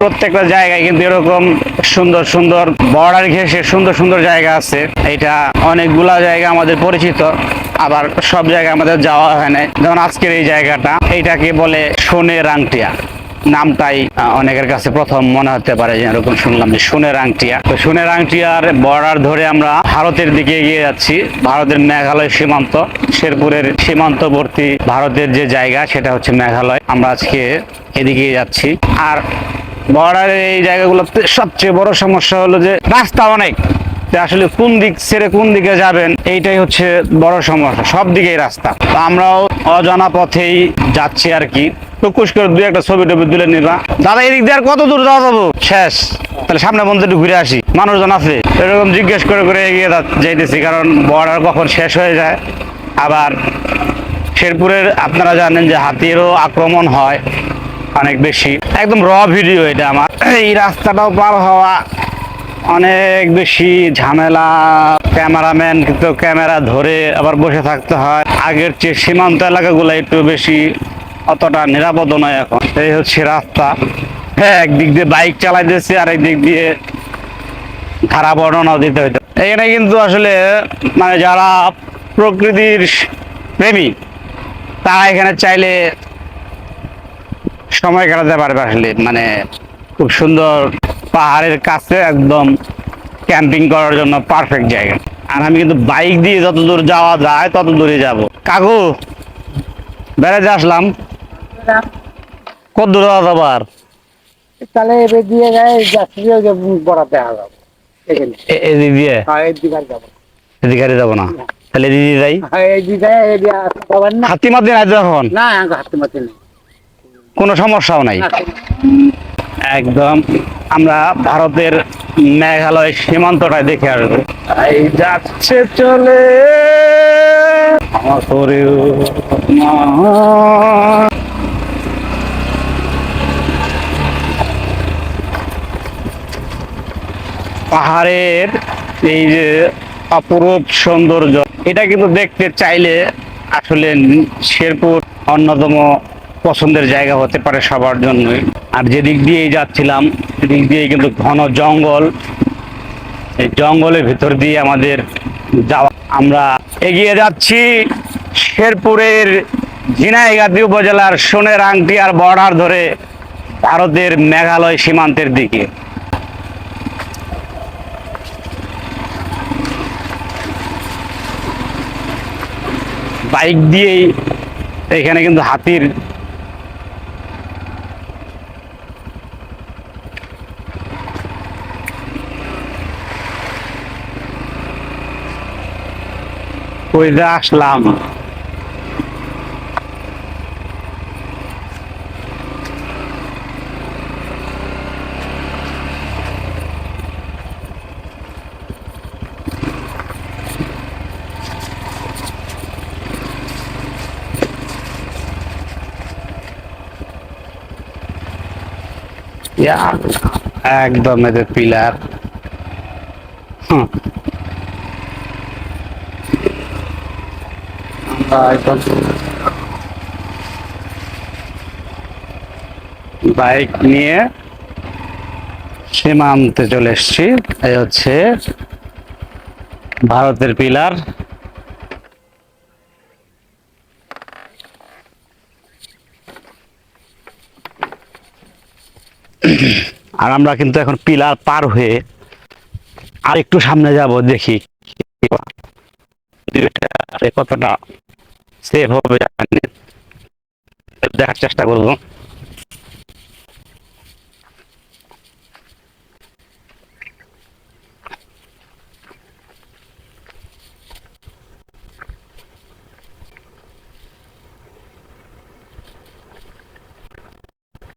প্রত্যেকটা জায়গায় কিন্তু এরকম সুন্দর সুন্দর বর্ডার ঘেঁষে সুন্দর সুন্দর জায়গা আছে। এটা অনেকগুলা জায়গা আমাদের পরিচিত, আবার সব জায়গায় আমাদের যাওয়া হয় না। যেমন আজকের এই জায়গাটা, এইটাকে বলে সোনের আংটিয়া। নামটাই অনেকের কাছে প্রথম মনে হতে পারে, যে এরকম শুনলাম যে সোনের আংটিয়া। তো সোনের আংটিয়ার বর্ডার ধরে আমরা ভারতের দিকে এগিয়ে যাচ্ছি। ভারতের মেঘালয় সীমান্ত, শেরপুরের সীমান্তবর্তী ভারতের যে জায়গা সেটা হচ্ছে মেঘালয়। আমরা আজকে এদিকে যাচ্ছি। আর বর্ডারের এই জায়গাগুলোতে সবচেয়ে বড় সমস্যা হলো যে রাস্তা অনেক, আসলে কোন দিক ছেড়ে কোন দিকে যাবেন এইটাই হচ্ছে বড় সমস্যা। সব দিকেই রাস্তা। তো আমরাও অজানা পথেই যাচ্ছি আর কি। টুকুস করে দুই একটা ছবি টবি তুলে নিবা। দাদা এদিক দিয়ে আর কত দূর যাওয়া যাবো? শেষ, তাহলে সামনে বন্ধু একটু ঘুরে আসি, মানুষজন আছে এরকম জিজ্ঞেস করে করে এগিয়ে যাইতেছি, কারণ বর্ডার কখন শেষ হয়ে যায়। আবার শেরপুরের আপনারা জানেন যে হাতিরও আক্রমণ হয় অনেক বেশি। একদম র ভিডিও এটা আমার। এই রাস্তাটাও পার হওয়া অনেক বেশি ঝামেলা। ক্যামেরাম্যান কিন্তু ক্যামেরা ধরে আবার বসে থাকতে হয়। আগের চেয়ে সীমান্ত এলাকাগুলো একটু বেশি অতটা নিরাপদ নয় এখন। এই হচ্ছে রাস্তা। হ্যাঁ, একদিক দিয়ে বাইক চালাইতেছে আর একদিক দিয়ে খারাপ বর্ণনাও দিতে হইতো। এখানে কিন্তু আসলে মানে যারা প্রকৃতির প্রেমী তারা এখানে চাইলে সময় কাটাতে পারবে। আসলে মানে খুব সুন্দর, পাহাড়ের কাছে একদম ক্যাম্পিং করার জন্য পারফেক্ট জায়গা। আর আমি কিন্তু বাইক দিয়ে যত দূর যাওয়া যায় তত দূরে যাব। কাকু, বেড়াতে আসলাম, কত দূর যাওয়া যাবো? আর তাহলে এবার দিয়ে যায় যাত্রী বরাতে যাবো এদিক দিয়ে এদিকে আর যাবো না, তাহলে এদিক দিয়ে যাই। হাতি মাতি নাই তো এখন? না হাতে মাতে নেই, কোনো সমস্যাও নাই একদম। আমরা ভারতের মেঘালয় সীমান্তটায় দেখে আসবো। এই যাচ্ছে চলে আমার শরীর। পাহাড়ের এই যে অপরূপ সৌন্দর্য, এটা কিন্তু দেখতে চাইলে আসলে শেরপুর অন্যতম পছন্দের জায়গা হতে পারে সবার জন্যই। আর যেদিক দিয়েই যাচ্ছিলাম সেদিক দিয়ে কিন্তু ঘন জঙ্গল, এই জঙ্গলের ভিতর দিয়ে আমাদের যাওয়া। আমরা এগিয়ে যাচ্ছি শেরপুরের ঝিনাইগাতি উপজেলার সোনের আংটিয়ার বর্ডার ধরে ভারতের মেঘালয় সীমান্তের দিকে। বাইক দিয়েই এখানে কিন্তু হাতির কইতে আসলাম। একদম এদের পিলার। বাইক নিয়ে সীমান্তে চলে এসছি। এই হচ্ছে ভারতের পিলার। আর আমরা কিন্তু এখন পিলার পার হয়ে আর একটু সামনে যাব, দেখি কতটা সেফ হবে দেখার চেষ্টা করবো।